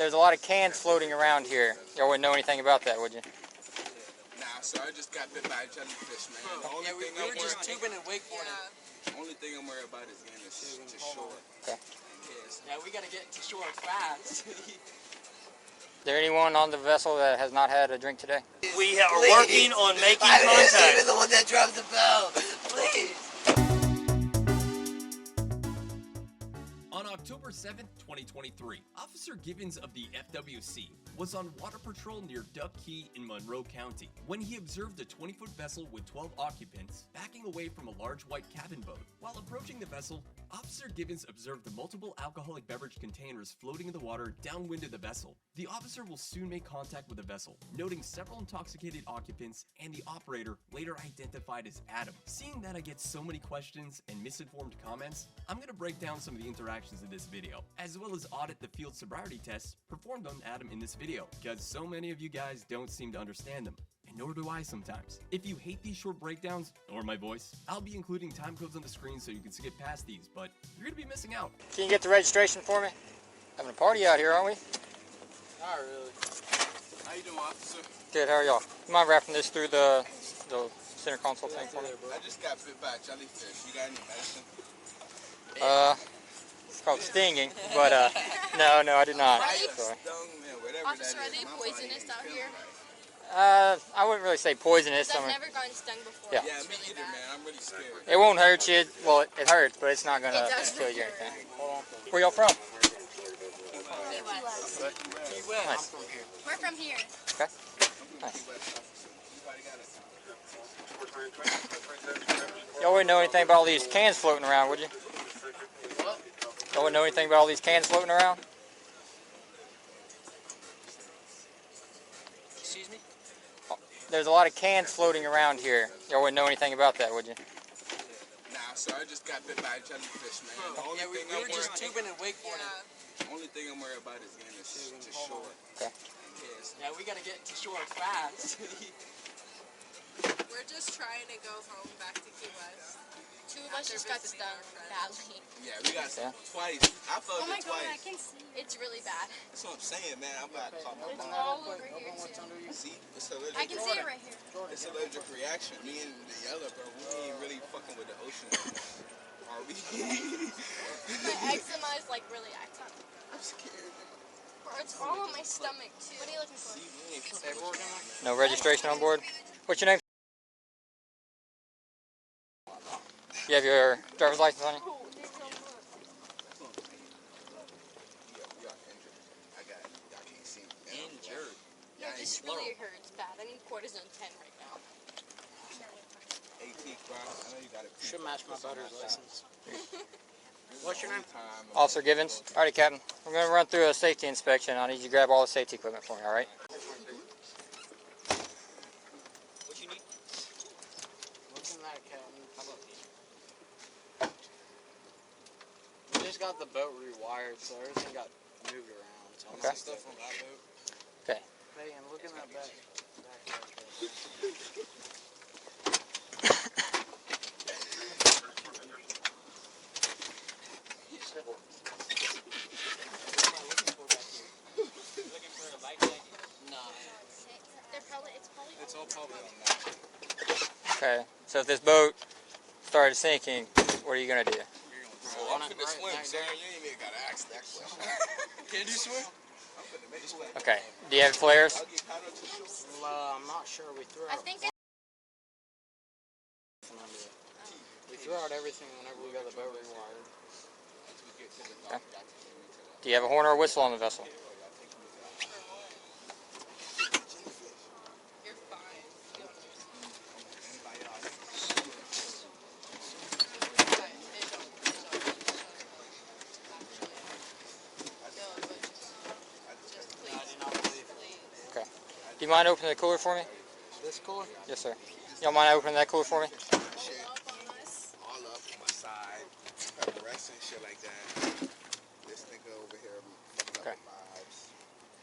There's a lot of cans floating around here. Y'all wouldn't know anything about that, would you? Nah, sir, I just got bit by a jellyfish, man. The only we were just tubing and wakeboarding. The only thing I'm worried about is getting to shore. Okay. Yeah, we gotta get to shore fast. Is there anyone on the vessel that has not had a drink today? We are working on making contact. I'm the one that dropped the bell. Please. On October 7th, 2023, Officer Givens of the FWC was on water patrol near Duck Key in Monroe County when he observed a 20-foot vessel with 12 occupants backing away from a large white cabin boat. While approaching the vessel, Officer Givens observed the multiple alcoholic beverage containers floating in the water downwind of the vessel. The officer will soon make contact with the vessel, noting several intoxicated occupants and the operator, later identified as Adam. Seeing that I get so many questions and misinformed comments, I'm going to break down some of the interactions in this video, as well as audit the field sobriety tests performed on Adam in this video, because so many of you guys don't seem to understand them. And nor do I sometimes. If you hate these short breakdowns, or my voice, I'll be including time codes on the screen so you can skip past these, but you're gonna be missing out. Can you get the registration for me? Having a party out here, aren't we? Not really. How you doing, officer? Good, how are y'all? You mind wrapping this through the center console thing for me? I just got bit by a jellyfish. You got any medicine? It's called stinging, but no, I did not. Sorry. Officer, are they poisonous out here? I wouldn't really say poisonous. I've never gotten stung before. Yeah. Yeah, me either, man. I'm really scared. It won't hurt you. Well, it hurts, but it's not gonna kill you or anything. Where y'all from? Key West. Key West. Nice. We're from here. Okay. Nice. Y'all wouldn't know anything about all these cans floating around, would you? Y'all wouldn't know anything about all these cans floating around? Excuse me? There's a lot of cans floating around here. Y'all wouldn't know anything about that, would you? Nah, sir, I just got bit by a jellyfish, man. The only we thing were just tubing and wakeboarding. The only thing I'm worried about is getting to shore. Okay. Yeah, we gotta get to shore fast. We're just trying to go home back to Key West. Two of us just got stung badly. Yeah, we got twice. I felt it twice. I can see. It's really bad. That's what I'm saying, man. I'm about to call my It's mom. all over here too. See, it's allergic. I can see it right here. It's allergic reaction. Me and the yellow, bro, we ain't really fucking with the ocean anymore. Are we? My eczema is like really acting up. I'm scared. Bro, it's all on my stomach too. What are you looking for? No registration on board? What's your name? You have your driver's license on you? Injured? Yeah, this really hurts bad. I need cortisone 10 right now. 18, bro. I know you got it. Should match my daughter's license. What's your name? Officer Givens. Alrighty, Captain. We're going to run through a safety inspection. I need you to grab all the safety equipment for me, alright? What you need? What's in that, Captain? How about me? We just got the boat rewired, so everything got moved around. So Okay. Stuff on that boat. Okay. Hey, and look in that back. It's all probably on that. Okay. So if this boat started sinking, what are you going to do? I'm finna swim, sir. You ain't even gotta ask that question. Can you swim? I'm finna make swim. Okay. Do you have flares? I'm not sure. We threw I out. think We threw out everything whenever we got the boat rewired. Okay. Do you have a horn or a whistle on the vessel? You're fine. Okay. Do you mind opening the cooler for me? This cooler? Yes, sir. Y'all mind opening that cooler for me? Shit. All up on my side. Rest and shit like that. This nigga over here fucking up my vibes.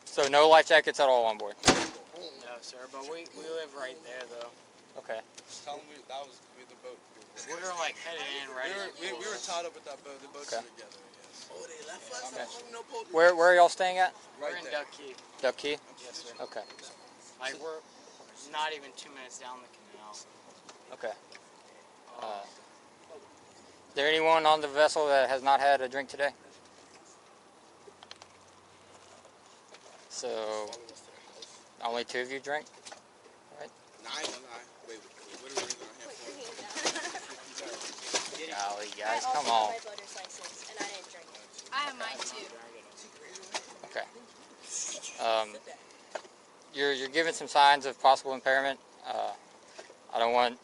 So no life jackets at all on board? No, sir, but we live right there, though. Okay. Tell me that was with the boat. We're like headed in right We were tied up with that boat. The boats are together, yes. Oh, they left us? Okay. No police. Where are y'all staying at? We're in Duck Key. Duck Key? Yes, sir. Okay. Like, we're not even 2 minutes down the canal. Okay. Is there anyone on the vessel that has not had a drink today? So, only 2 of you drink? Right? Nah, I ain't gonna lie. Wait, what are we on here for? Golly, guys, I come also on. have my voter's license, and I didn't drink it. I have mine too. Okay. You're giving some signs of possible impairment. I don't want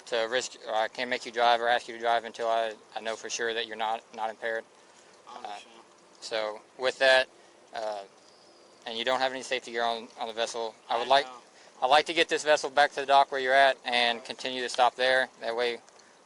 to risk, or I can't make you drive or ask you to drive until I know for sure that you're not impaired. I understand. So with that, and you don't have any safety gear on the vessel, I'd like to get this vessel back to the dock where you're at and continue to stop there. That way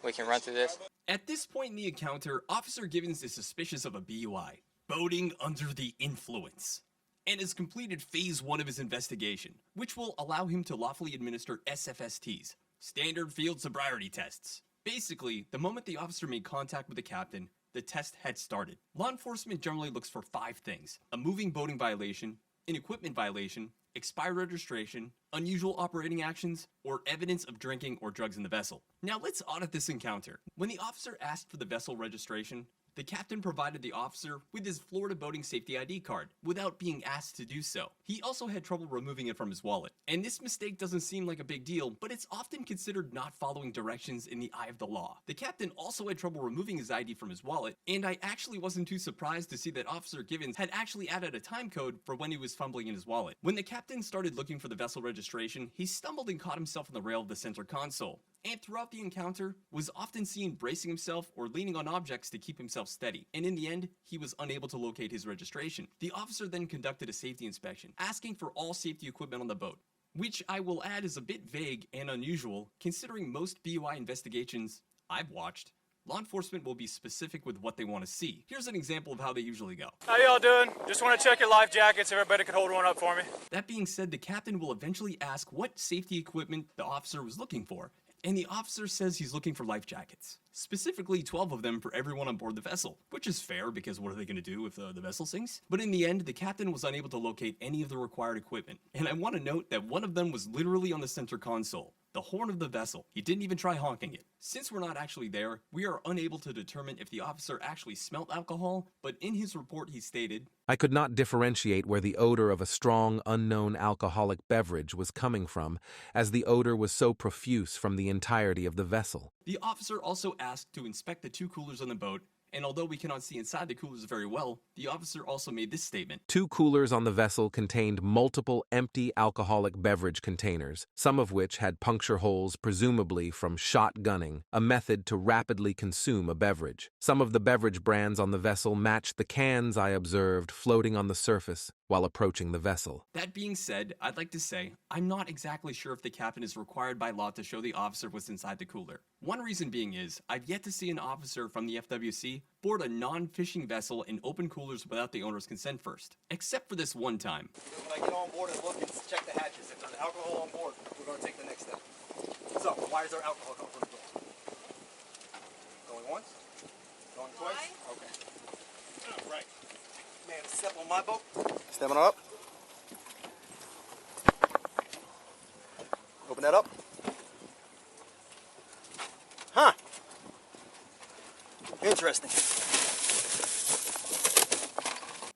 we can run through this. At this point in the encounter, Officer Givens is suspicious of a BUI, boating under the influence, and has completed phase 1 of his investigation, which will allow him to lawfully administer SFSTs, standard field sobriety tests. Basically, the moment the officer made contact with the captain, the test had started. Law enforcement generally looks for 5 things: a moving boating violation, an equipment violation, expired registration, unusual operating actions, or evidence of drinking or drugs in the vessel. Now let's audit this encounter. When the officer asked for the vessel registration, the captain provided the officer with his Florida Boating Safety ID card without being asked to do so. He also had trouble removing it from his wallet. And this mistake doesn't seem like a big deal, but it's often considered not following directions in the eye of the law. The captain also had trouble removing his ID from his wallet, and I actually wasn't too surprised to see that Officer Givens had actually added a time code for when he was fumbling in his wallet. When the captain started looking for the vessel registration, he stumbled and caught himself on the rail of the center console, and throughout the encounter was often seen bracing himself or leaning on objects to keep himself steady, and in the end, he was unable to locate his registration. The officer then conducted a safety inspection, asking for all safety equipment on the boat, which I will add is a bit vague and unusual considering most BUI investigations I've watched. Law enforcement will be specific with what they want to see. Here's an example of how they usually go. How y'all doing? Just want to check your life jackets. Everybody could hold one up for me. That being said, the captain will eventually ask what safety equipment the officer was looking for, and the officer says he's looking for life jackets. Specifically 12 of them for everyone on board the vessel, which is fair because what are they going to do if the vessel sinks? But in the end, the captain was unable to locate any of the required equipment, and I want to note that one of them was literally on the center console, the horn of the vessel. He didn't even try honking it. Since we're not actually there, we are unable to determine if the officer actually smelt alcohol, but in his report he stated, "I could not differentiate where the odor of a strong, unknown alcoholic beverage was coming from, as the odor was so profuse from the entirety of the vessel." The officer also asked to inspect the 2 coolers on the boat, and although we cannot see inside the coolers very well, the officer also made this statement. 2 coolers on the vessel contained multiple empty alcoholic beverage containers, some of which had puncture holes presumably from shotgunning, a method to rapidly consume a beverage. Some of the beverage brands on the vessel matched the cans I observed floating on the surface while approaching the vessel. That being said, I'd like to say, I'm not exactly sure if the captain is required by law to show the officer what's inside the cooler. One reason being is, I've yet to see an officer from the FWC board a non-fishing vessel in open coolers without the owner's consent first. Except for this one time. When I get on board and look and check the hatches, if there's alcohol on board, we're going to take the next step. So, why is there alcohol coming from the door? Going once? Going twice? Okay. All right. Man, step on my boat. Stepping up. Open that up. Huh. Interesting.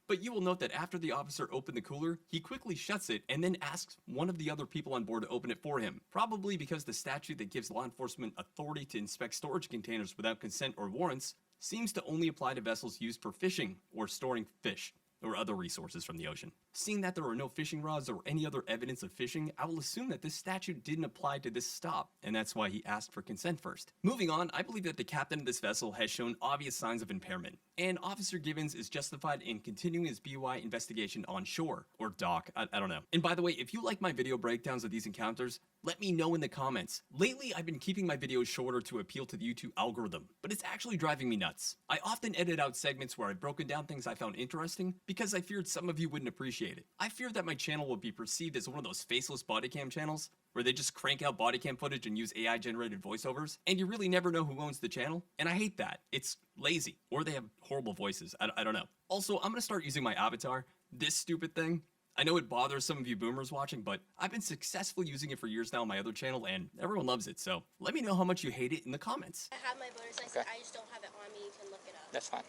But you will note that after the officer opened the cooler, he quickly shuts it and then asks one of the other people on board to open it for him. Probably because the statute that gives law enforcement authority to inspect storage containers without consent or warrants seems to only apply to vessels used for fishing or storing fish or other resources from the ocean. Seeing that there are no fishing rods or any other evidence of fishing, I will assume that this statute didn't apply to this stop, and that's why he asked for consent first. Moving on, I believe that the captain of this vessel has shown obvious signs of impairment, and Officer Givens is justified in continuing his BUI investigation on shore, or dock, I don't know. And by the way, if you like my video breakdowns of these encounters, Let me know in the comments. Lately, I've been keeping my videos shorter to appeal to the YouTube algorithm, but it's actually driving me nuts. I often edit out segments where I've broken down things I found interesting because I feared some of you wouldn't appreciate it. I feared that my channel would be perceived as one of those faceless bodycam channels where they just crank out bodycam footage and use AI-generated voiceovers, and you really never know who owns the channel, and I hate that. It's lazy, or they have horrible voices. I don't know. Also, I'm gonna start using my avatar, this stupid thing. I know it bothers some of you boomers watching, but I've been successfully using it for years now on my other channel, and everyone loves it, so let me know how much you hate it in the comments. I have my voter's license, I just don't have it on me. You can look it up. That's fine.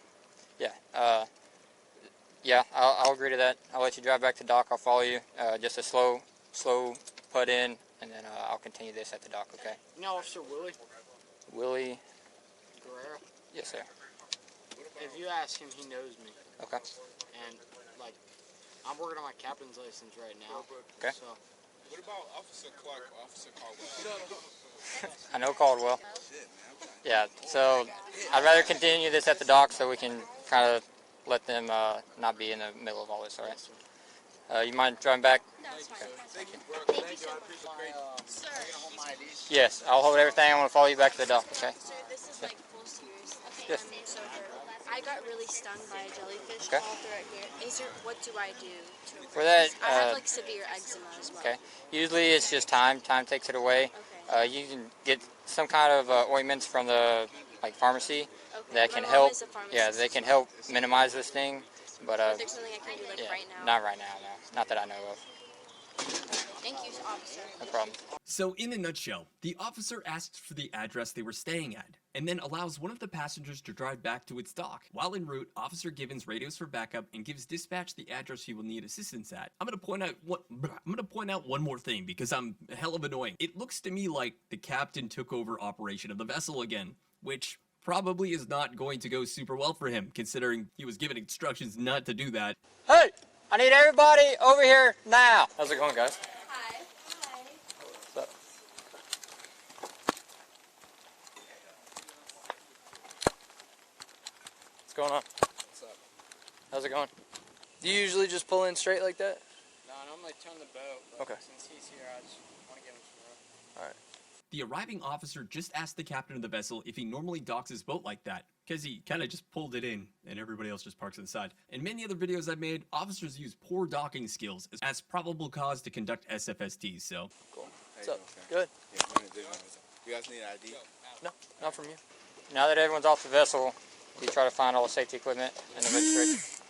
Yeah. Yeah, I'll agree to that. I'll let you drive back to dock. I'll follow you. Just a slow put in, and then I'll continue this at the dock, okay? You know Officer Willie? Willie? Guerrero? Yes, sir. If you ask him, he knows me. Okay. And, like, I'm working on my captain's license right now. Okay. So. What about Officer Clark or Officer Caldwell? I know Caldwell. Yeah, so I'd rather continue this at the dock so we can kind of let them not be in the middle of all this, all right? You mind driving back? No, it's fine. Thank you, bro. Thank you so much. Sir. Yes, I'll hold everything. I want to follow you back to the dock, okay? Sir, this is like full serious. Okay, Yes. I'm sober. I got really stung by a jellyfish Okay. all throughout here. Is there, what do I do to For that, I have like severe eczema as well. okay. Usually it's just time. Time takes it away. Okay. You can get some kind of ointments from the pharmacy Okay. that My can mom help. is a pharmacist. Yeah, they can help minimize this thing. But Is there something I can do like yeah, right now? not right now. No, not that I know of. Thank you, officer. No problem. So in a nutshell, the officer asks for the address they were staying at, and then allows one of the passengers to drive back to its dock. While en route, Officer Givens radios for backup and gives dispatch the address he will need assistance at. I'm gonna point out one more thing because I'm hell of annoying. It looks to me like the captain took over operation of the vessel again, which probably is not going to go super well for him, considering he was given instructions not to do that. Hey, I need everybody over here now. How's it going, guys? Hi. Hi. What's up? What's going on? What's up? How's it going? Do you usually just pull in straight like that? No, I normally turn the boat. But Okay. Since he's here, I just want to give him some room. Alright. The arriving officer just asked the captain of the vessel if he normally docks his boat like that, because he kind of just pulled it in and everybody else just parks inside. In many other videos I've made, officers use poor docking skills as probable cause to conduct SFSTs, so. Cool. What's up? Good. You guys need ID? No, not from you. Now that everyone's off the vessel, you try to find all the safety equipment and the registration.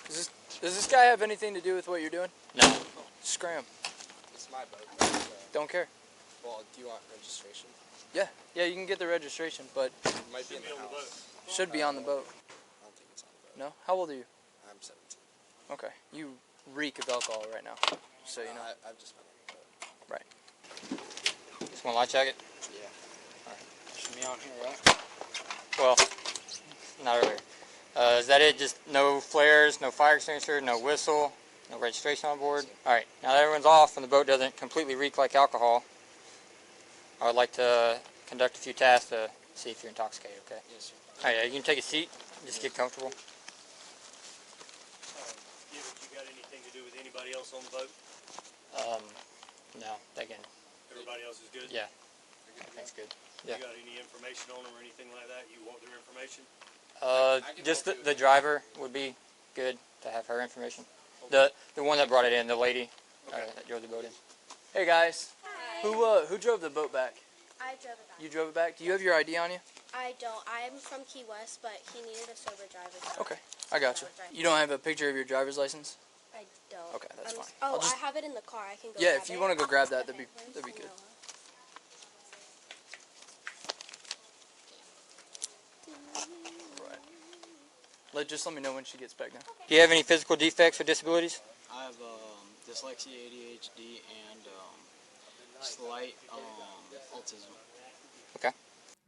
Does this guy have anything to do with what you're doing? No. Scram. It's my boat. Don't care. Well, do you want registration? Yeah, you can get the registration, but It might be in the house. should be on the boat. I don't think it's on the boat. No? How old are you? I'm 17. Okay. You reek of alcohol right now, so you know. I've just been on the boat. Right. Just want a life jacket? Yeah. Should be on here, right? Well, not earlier. Is that it? Just no flares, no fire extinguisher, no whistle, no registration on board? Alright, now that everyone's off and the boat doesn't completely reek like alcohol, I would like to conduct a few tasks to see if you're intoxicated, okay? Yes, sir. Alright, you can take a seat, just get comfortable. You got anything to do with anybody else on the boat? No, they can, Everybody else is good? yeah, everything's good. Yeah. You got any information on them or anything like that? You want their information? Just the driver would be good to have her information. The one that brought it in, the lady that drove the boat in. Hey guys. Hi. Who drove the boat back? I drove it back. You drove it back? Do you have your ID on you? I don't. I'm from Key West, but he needed a sober driver. So Okay. I got you. You don't have a picture of your driver's license? I don't. Okay, that's fine. Oh, I'll just- I have it in the car. I can go Yeah, grab if you it. want to go grab that, Okay, that'd be good. Just let me know when she gets back now. Do you have any physical defects or disabilities? I have dyslexia, ADHD, and slight autism. Okay.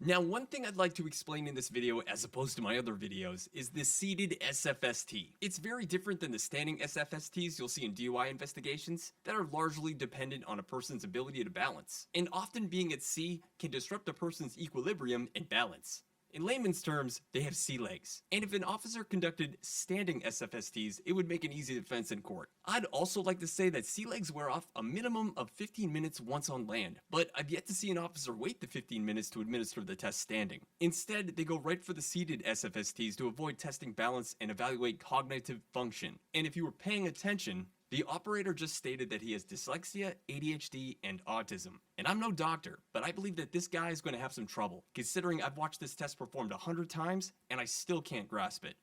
Now, one thing I'd like to explain in this video, as opposed to my other videos, is the seated SFST. It's very different than the standing SFSTs you'll see in DUI investigations that are largely dependent on a person's ability to balance, and often being at sea can disrupt a person's equilibrium and balance. In layman's terms, they have sea legs. And if an officer conducted standing SFSTs, it would make an easy defense in court. I'd also like to say that sea legs wear off a minimum of 15 minutes once on land, but I've yet to see an officer wait the 15 minutes to administer the test standing. Instead, they go right for the seated SFSTs to avoid testing balance and evaluate cognitive function. And if you were paying attention, the operator just stated that he has dyslexia, ADHD, and autism. And I'm no doctor, but I believe that this guy is going to have some trouble, considering I've watched this test performed 100 times, and I still can't grasp it.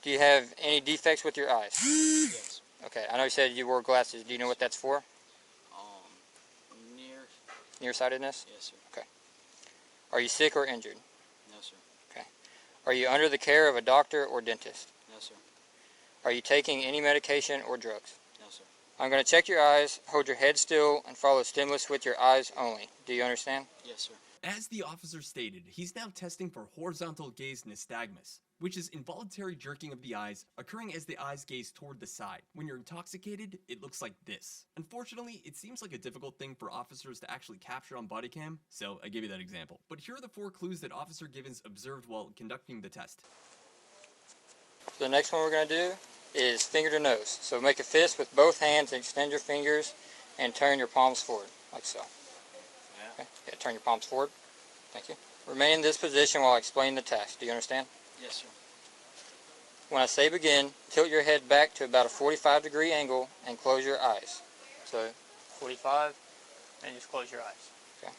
Do you have any defects with your eyes? Yes. Okay, I know you said you wore glasses. Do you know what that's for? Nearsightedness? Yes, sir. Okay. Are you sick or injured? No, sir. Okay. Are you under the care of a doctor or dentist? No, sir. Are you taking any medication or drugs? No, sir. I'm going to check your eyes, hold your head still, and follow stimulus with your eyes only. Do you understand? Yes, sir. As the officer stated, he's now testing for horizontal gaze nystagmus, which is involuntary jerking of the eyes occurring as the eyes gaze toward the side. When you're intoxicated, it looks like this. Unfortunately, it seems like a difficult thing for officers to actually capture on body cam, so I give you that example. But here are the 4 clues that Officer Givens observed while conducting the test. The next one we're going to do is finger to nose. So make a fist with both hands and extend your fingers and turn your palms forward, like so. Okay. Yeah, turn your palms forward. Thank you. Remain in this position while I explain the task. Do you understand? Yes, sir. When I say begin, tilt your head back to about a 45-degree angle and close your eyes. So 45, and just close your eyes. Okay.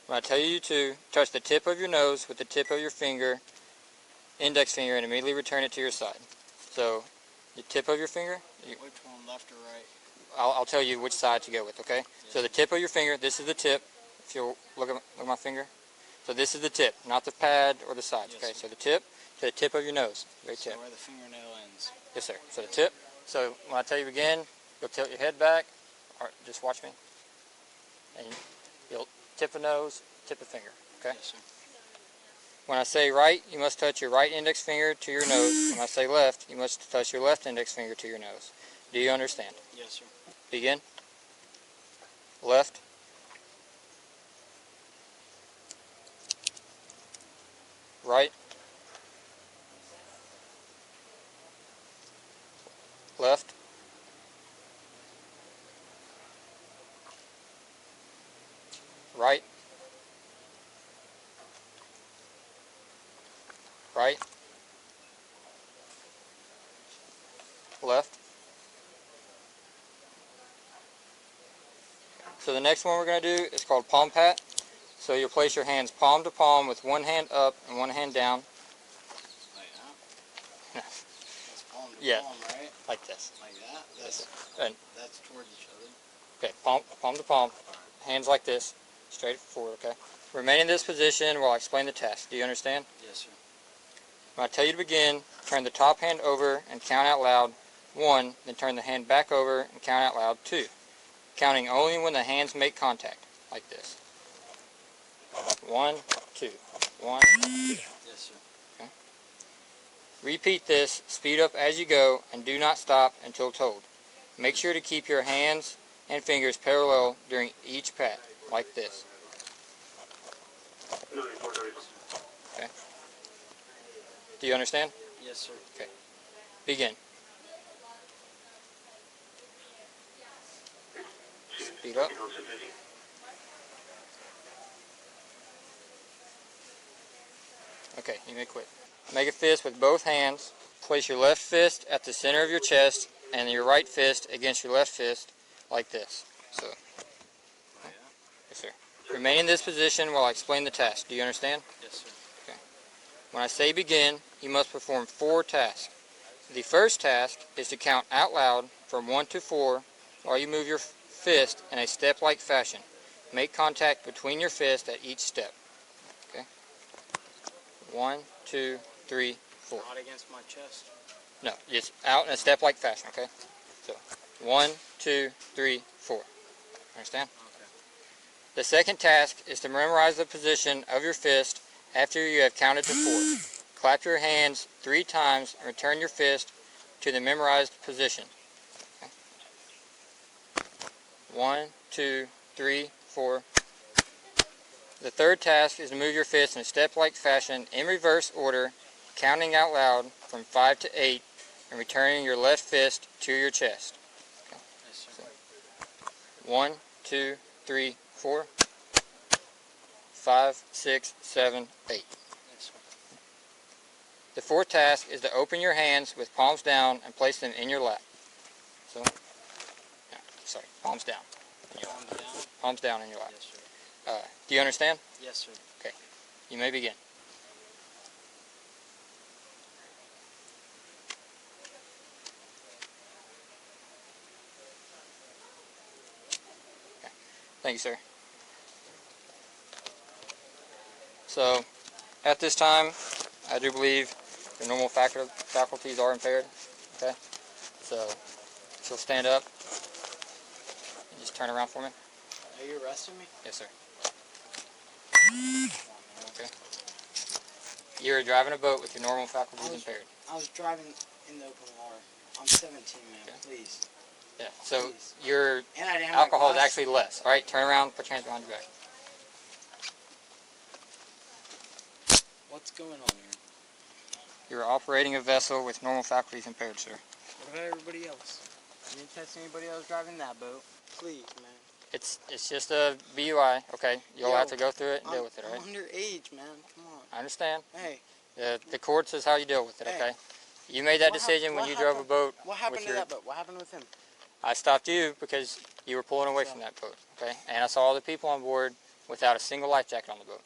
When I tell you to, touch the tip of your nose with the tip of your finger, index finger, and immediately return it to your side. So the tip of your finger. Which one, left or right? I'll tell you which side to go with, okay? Yes. So the tip of your finger, this is the tip. If you'll look at my finger. So this is the tip, not the pad or the sides, Yes, okay? sir. So the tip to the tip of your nose, very So tip. where the fingernail ends. Yes, sir. So the tip. So when I tell you begin, you'll tilt your head back, or just watch me. And you'll tip a nose, tip a finger, okay? Yes, sir. When I say right, you must touch your right index finger to your nose. When I say left, you must touch your left index finger to your nose. Do you understand? Yes, sir. Begin. Left. Right. Left. Right. Right. Left. So the next one we're going to do is called palm pat. So you'll place your hands palm to palm with one hand up and one hand down. Like that? That's palm to Yeah. palm, right? Like this. Like that? That's, And that's towards each other. okay, palm to palm, hands like this, straight forward, okay? Remain in this position while I explain the task. Do you understand? Yes, sir. When I tell you to begin, turn the top hand over and count out loud 1, then turn the hand back over and count out loud 2, counting only when the hands make contact, like this. 1, 2, 1, 2. Yes, sir. Okay. Repeat this, speed up as you go, and do not stop until told. Make sure to keep your hands and fingers parallel during each pat, like this. Okay. Do you understand? Yes, sir. Okay. Begin. Speed up. Okay, you may quit. Make a fist with both hands. Place your left fist at the center of your chest and your right fist against your left fist like this. So, okay. Yes, sir. Remain in this position while I explain the task. Do you understand? Yes, sir. Okay. When I say begin, you must perform 4 tasks. The first task is to count out loud from 1 to 4 while you move your fist in a step-like fashion. Make contact between your fist at each step. Okay? 1, 2, 3, 4. Not against my chest. No, just out in a step-like fashion, okay? So, 1, 2, 3, 4. Understand? Okay. The second task is to memorize the position of your fist after you have counted to 4. Clap your hands 3 times and return your fist to the memorized position. Okay. 1, 2, 3, 4. The third task is to move your fist in a step-like fashion in reverse order, counting out loud from 5 to 8, and returning your left fist to your chest. Okay. So, 1, 2, 3, 4, 5, 6, 7, 8. The fourth task is to open your hands with palms down and place them in your lap. So, palms down. In your lap. Palms down in your lap. Yes, sir. Do you understand? Yes, sir. Okay. You may begin. Okay. Thank you, sir. So, at this time, I do believe your normal faculties are impaired. Okay? So, if you'll stand up and just turn around for me. Are you arresting me? Yes, sir. Okay. You're driving a boat with your normal faculties impaired. I was driving in the open water. I'm 17, man. Okay. Please. Yeah. So Please. your And I didn't have my alcohol is glasses. actually less. All right. Turn around. Put your hands behind your back. What's going on here? You're operating a vessel with normal faculties impaired, sir. What about everybody else? You didn't test anybody else driving that boat? Please, man. It's just a BUI. Okay. You'll have to go through it and deal with it. All right. I'm underage, man. Come on. I understand. Hey. The courts is how you deal with it. Hey. Okay. You made that decision when you drove a boat. What happened with to your, that boat? What happened with him? I stopped you because you were pulling away from that boat. Okay. And I saw other people on board without a single life jacket on the boat.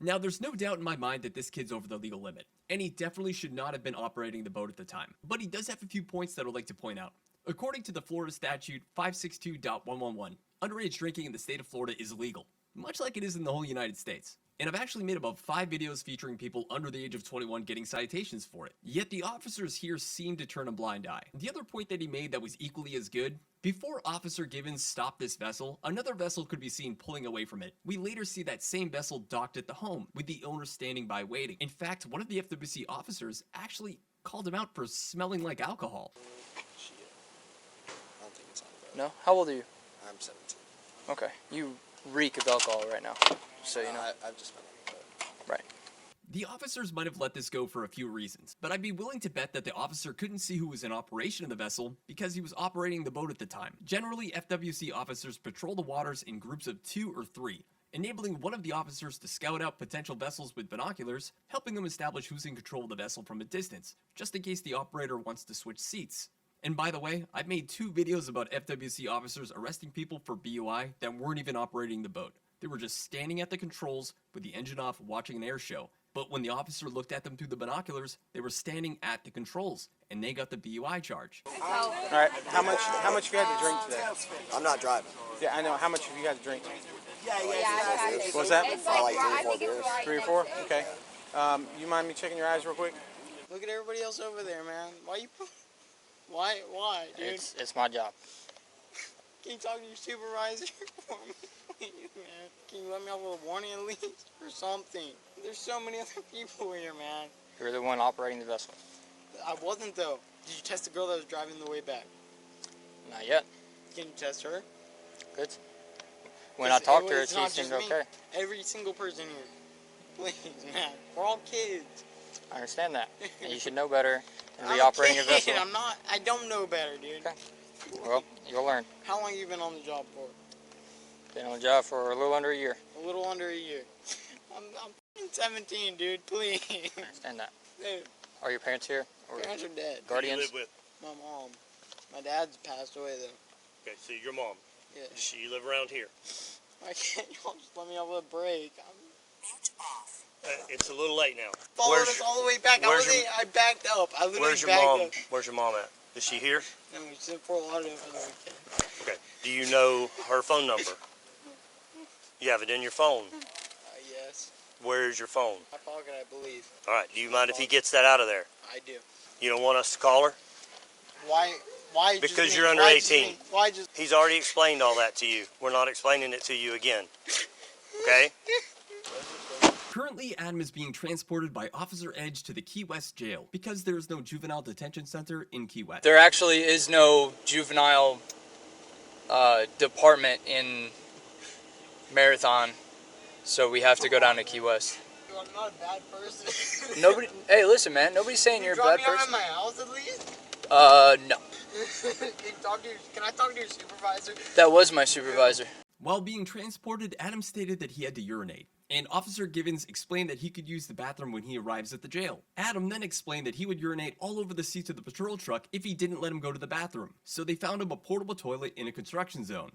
Now, there's no doubt in my mind that this kid's over the legal limit, and he definitely should not have been operating the boat at the time. But he does have a few points that I'd like to point out. According to the Florida statute 562.111, underage drinking in the state of Florida is illegal, much like it is in the whole United States. And I've actually made about 5 videos featuring people under the age of 21 getting citations for it. Yet the officers here seem to turn a blind eye. The other point that he made that was equally as good, before Officer Givens stopped this vessel, another vessel could be seen pulling away from it. We later see that same vessel docked at the home, with the owner standing by waiting. In fact, one of the FWC officers actually called him out for smelling like alcohol. Shit. I don't think it's on the boat. No? How old are you? I'm 17. Okay. You reek of alcohol right now, so you know. I've just been on the boat. Right. The officers might have let this go for a few reasons, but I'd be willing to bet that the officer couldn't see who was in operation of the vessel because he was operating the boat at the time. Generally, FWC officers patrol the waters in groups of 2 or 3, enabling one of the officers to scout out potential vessels with binoculars, helping them establish who's in control of the vessel from a distance, just in case the operator wants to switch seats. And by the way, I've made 2 videos about FWC officers arresting people for BUI that weren't even operating the boat. They were just standing at the controls with the engine off watching an air show. But when the officer looked at them through the binoculars, they were standing at the controls, and they got the BUI charge. All right, how much have you had to drink today? I'm not driving. Yeah, I know. How much have you had to drink? What was that? Like 3 or 4 beers. 3 or 4? Okay. You mind me checking your eyes real quick? Look at everybody else over there, man. Why you... Why, dude? It's my job. Can you talk to your supervisor for me? Please, man. Can you let me off with a warning at least? Or something. There's so many other people here, man. You're the one operating the vessel. I wasn't, though. Did you test the girl that was driving the way back? Not yet. Can you test her? Good. When I talked to her, she seemed okay. Every single person here. Please, man. We're all kids. I understand that. And you should know better than be I'm operating a vessel. I don't know better, dude. Okay. Well, you'll learn. How long have you been on the job for? Been on the job for a little under a year. A little under a year. I'm 17, dude. Please. I understand that. Dude. Are your parents here? Or Parents are dead. Guardians? Who do you live with? My mom. My dad's passed away, though. Okay, so your mom. Yeah. Does she live around here? Why can't y'all just let me off with a break? It's a little late now. Followed us all the way back. I backed up. I literally Where's your backed mom? up. Where's your mom at? Is she here? No, she's in Fort Lauderdale for the weekend. Okay. Do you know her phone number? You have it in your phone. Yes. Where's your phone? My pocket, I believe. All right. Do you mind if he gets that out of there? I do. You don't want us to call her? Why? Because you're under 18. Why just? He's already explained all that to you. We're not explaining it to you again. Okay? Currently, Adam is being transported by Officer Edge to the Key West jail because there is no juvenile detention center in Key West. There actually is no juvenile department in Marathon, So we have to go down to Key West. I'm not a bad person. Nobody. Hey, listen, man. Nobody's saying you're a bad Drop me off person. at my house at least? No. Can I talk to your supervisor? That was my supervisor. While being transported, Adam stated that he had to urinate, and Officer Givens explained that he could use the bathroom when he arrives at the jail. Adam then explained that he would urinate all over the seats of the patrol truck if he didn't let him go to the bathroom, so they found him a portable toilet in a construction zone.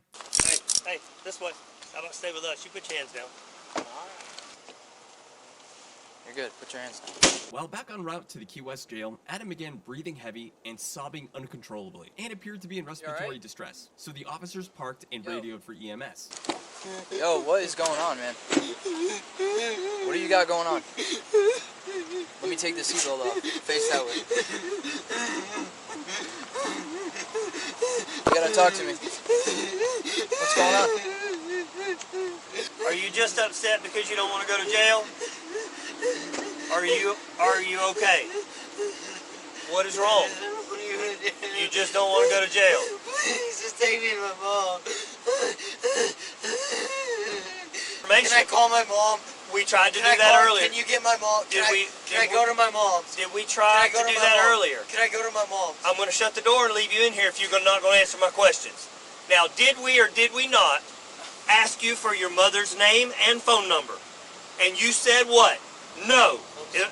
Hey, this way. How about stay with us? You put your hands down. You're good. Put your hands down. While back en route to the Key West jail, Adam began breathing heavy and sobbing uncontrollably, and appeared to be in respiratory distress, so the officers parked and radioed for EMS. Yo, what is going on, man? What do you got going on? Let me take the seatbelt off. Face that way. You gotta talk to me. What's going on? Are you just upset because you don't want to go to jail? Are you okay? What is wrong? You just don't want to go to jail. Please, just take me to my mom. Can I call my mom? We tried to do that earlier. Can you get my mom? Can I go to my mom's? Did we try to do that earlier? Can I go to my mom's? I'm going to shut the door and leave you in here if you're not going to answer my questions. Now, did we or did we not ask you for your mother's name and phone number? And you said what? No.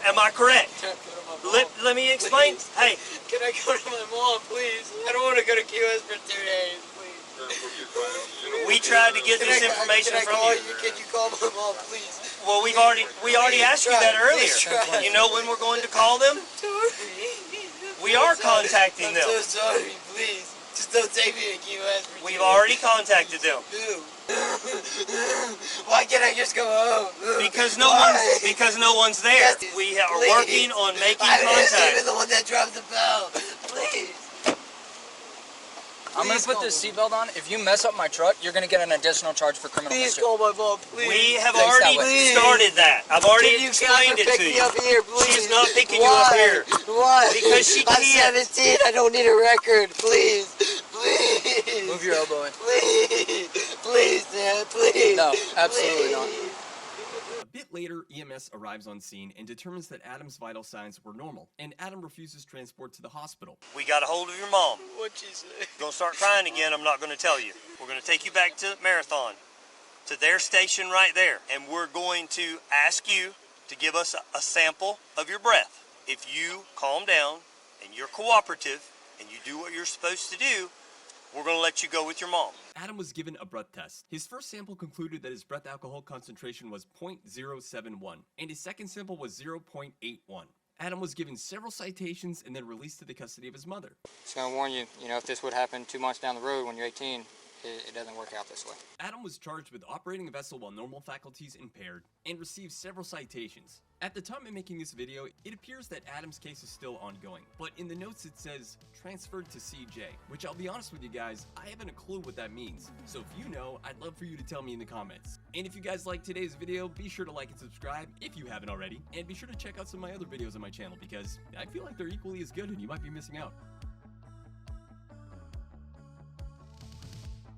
Am I correct? Let me explain. Please. Hey. Can I go to my mom, please? I don't want to go to QS for 2 days, please. We tried to get this information from you. Can you call my mom, please? Well, we already asked you that earlier. You know when we're going to call them? We are contacting them. I'm so sorry, please. Just don't take me to QS for 2 days. We've already contacted them. Why can't I just go home? Because no one's there. Yes, We are please. working on making I'm contact. the one that dropped the bell. Please. I'm gonna put this seatbelt on. If you mess up my truck, you're gonna get an additional charge for criminal Please mischief. call my mom, please. We have already started that. I've already explained it to you. Up here, please? She's not picking you up here. Why? Because she I'm can't. 17. I don't need a record. Please. Please. Move your elbow in. Please. Please, Dad. Please. No, absolutely not. A bit later, EMS arrives on scene and determines that Adam's vital signs were normal, and Adam refuses transport to the hospital. We got a hold of your mom. What'd she say? You're going to start crying again, I'm not going to tell you. We're going to take you back to Marathon, to their station right there, and we're going to ask you to give us a sample of your breath. If you calm down and you're cooperative and you do what you're supposed to do, we're going to let you go with your mom. Adam was given a breath test. His first sample concluded that his breath alcohol concentration was 0.071, and his second sample was 0.81. Adam was given several citations and then released to the custody of his mother. Just gonna warn you, if this would happen 2 months down the road when you're 18, it doesn't work out this way. Adam was charged with operating a vessel while normal faculties impaired and received several citations. At the time of making this video, it appears that Adam's case is still ongoing, but in the notes it says transferred to CJ, which I'll be honest with you guys, I haven't a clue what that means. So if you know, I'd love for you to tell me in the comments. And if you guys liked today's video, be sure to like and subscribe if you haven't already, and be sure to check out some of my other videos on my channel because I feel like they're equally as good and you might be missing out.